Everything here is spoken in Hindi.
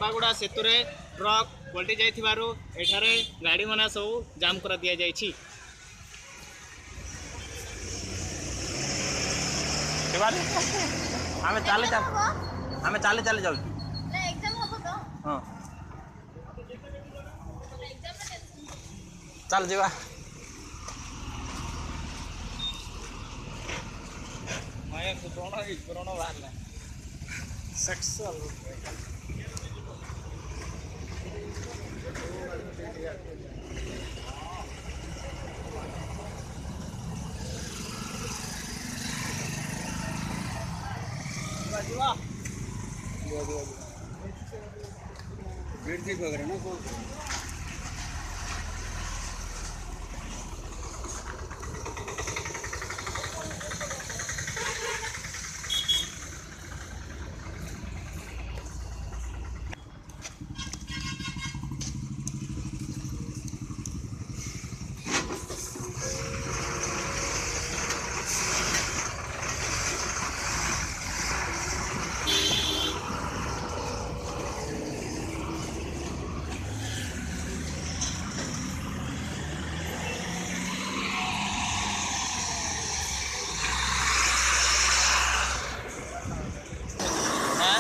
तंबागुड़ा सेतु रे ट्रक पलटि जाइथिबारु एठारे गाड़ी मना सब जाम कर दिया जाइछि। आमे चाले चाले जाऊ एग्जाम हो तो हां चल जीवा माया कोरोना बाहर सेक्सुअल वगैरह ना हाँ